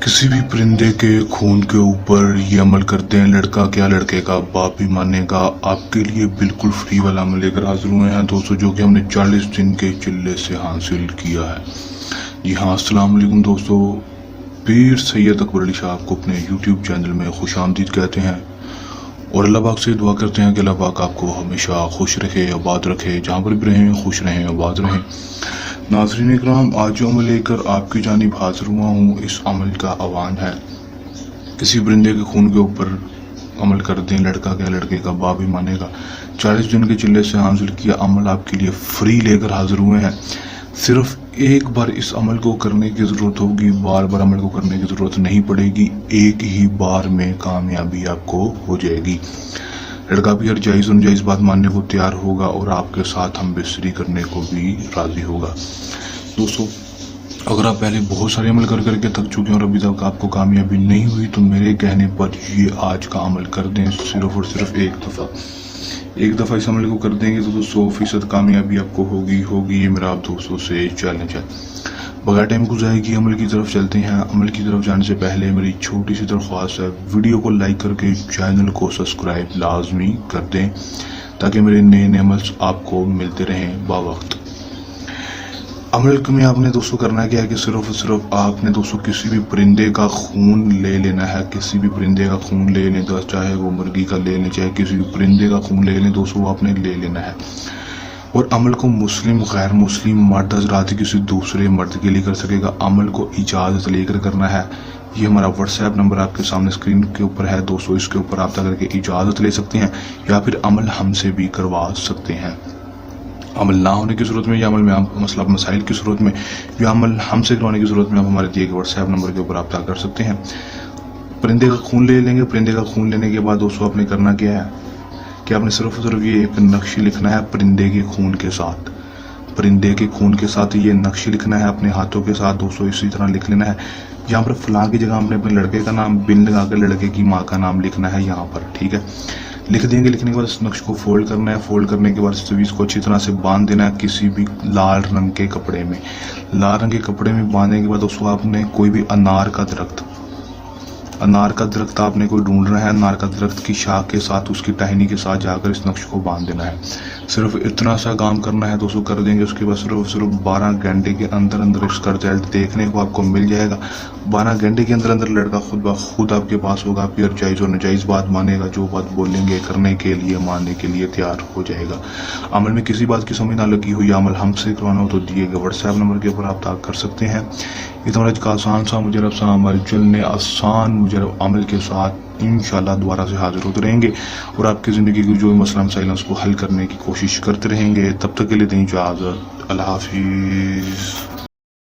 किसी भी परिंदे के खून के ऊपर ये अमल करते हैं, लड़का क्या लड़के का बाप भी मानेगा। आपके लिए बिल्कुल फ्री वाला अमल लेकर हाजिर हुए हैं दोस्तों, जो कि हमने 40 दिन के चिल्ले से हासिल किया है। जी हाँ, अस्सलाम वालेकुम दोस्तों। पीर सैयद अकबर अली शाह को अपने यूट्यूब चैनल में खुशामदीद कहते हैं और अल्लाह पाक से दुआ करते हैं कि अल्लाह पाक आपको हमेशा खुश रखे, आबाद रखे, जहाँ पर भी रहें खुश रहें, आबाद रहें। नाज़रीन इकराम, आज जो अमल लेकर आपकी जानिब हाजिर हुआ हूँ, इस अमल का आह्वान है किसी परिंदे के खून के ऊपर अमल कर दें, लड़का क्या लड़के का बाप भी मानेगा। 40 दिन के चिल्ले से हासिल किया अमल आपके लिए फ्री लेकर हाजिर हुए हैं। सिर्फ एक बार इस अमल को करने की ज़रूरत होगी, बार बार अमल को करने की ज़रूरत नहीं पड़ेगी। एक ही बार में कामयाबी आपको हो जाएगी। लड़का भी हर जायज़ और नाजायज़ बात मानने को तैयार होगा और आपके साथ हम बिस्तरी करने को भी राज़ी होगा। दोस्तों, अगर आप पहले बहुत सारे अमल कर करके थक चुके हैं और अभी तक आपको कामयाबी नहीं हुई, तो मेरे कहने पर ये आज का अमल कर दें। सिर्फ और सिर्फ एक दफ़ा इस अमल को कर देंगे तो 100% कामयाबी आपको होगी। ये मेरा आप दोस्तों से चैलेंज है। बगैर टाइम गुजारेगी अमल की तरफ चलते हैं। अमल की तरफ जाने से पहले मेरी छोटी सी दरख्वास्त है, वीडियो को लाइक करके चैनल को सब्सक्राइब लाजमी कर दें ताकि मेरे नए अमल आपको मिलते रहें बावक्त। अमल में आपने दोस्तों करना क्या है कि सिर्फ आपने दोस्तों किसी भी परिंदे का खून ले लेना है। किसी भी परिंदे का खून ले लें, चाहे वो मुर्गी का ले लें, चाहे किसी भी परिंदे का खून ले लें दोस्तों, वो आपने ले लेना है। और अमल को मुस्लिम गैर मुस्लिम मर्द हजरात किसी दूसरे मर्द के लिए कर सकेगा। अमल को इजाज़त लेकर करना है। ये हमारा व्हाट्सएप नंबर आपके सामने स्क्रीन के ऊपर है दोस्तों, इसके ऊपर आप करके इजाज़त ले सकते हैं या फिर अमल हमसे भी करवा सकते हैं। अमल ना होने की सूरत में या अमल में आप मसला मसाइल की सूरत में या अमल हमसे करवाने की सूरत में आप हमारे दिए गए व्हाट्सएप नंबर के ऊपर रब्ता कर सकते हैं। परिंदे का खून ले लेंगे। परिंदे का खून लेने के बाद दोस्तों आपने करना क्या है कि आपने सिर्फ ये एक नक्श लिखना है परिंदे के खून के साथ। परिंदे के खून के साथ ये नक्श लिखना है अपने हाथों के साथ दोस्तों, इसी तरह लिख लेना है। यहाँ पर फलां की जगह हमने अपने लड़के का नाम बिन लगा कर लड़के की माँ का नाम लिखना है यहाँ पर, ठीक है। लिख देंगे। लिखने के बाद इस नक्श को फोल्ड करना है। फोल्ड करने के बाद इस तवीज़ को अच्छी तरह से बांध देना है किसी भी लाल रंग के कपड़े में। लाल रंग के कपड़े में बांधने के बाद दोस्तों आपने कोई भी अनार का दरख्त आपने कोई ढूंढना है। अनार का दरख्त की शाख के साथ, उसकी टहनी के साथ जाकर इस नक्श को बांध देना है। सिर्फ इतना सा काम करना है दोस्तों, कर देंगे। उसके बाद सिर्फ 12 घंटे के अंदर इसका रिजल्ट देखने को आपको मिल जाएगा। 12 घंटे के अंदर लड़का खुद ब खुद आपके पास होगा। आपकी हर जायज़ और नाजायज़ बात मानेगा। जो बात बोलेंगे करने के लिए, मानने के लिए तैयार हो जाएगा। अमल में किसी बात की समझ ना लगी हुई, अमल हमसे करवाना हो तो दिए गए व्हाट्सएप नंबर के ऊपर आप कर सकते हैं। इतना का आसान सा मुजरब सा हमारे चलने आसान मुजरब अमल के साथ इंशाल्लाह दोबारा से हाजिर होते रहेंगे और आपकी ज़िंदगी की जो मसला मसाइल हैं उसको हल करने की कोशिश करते रहेंगे। तब तक के लिए दें इजाज़त। अल्लाह हाफिज़।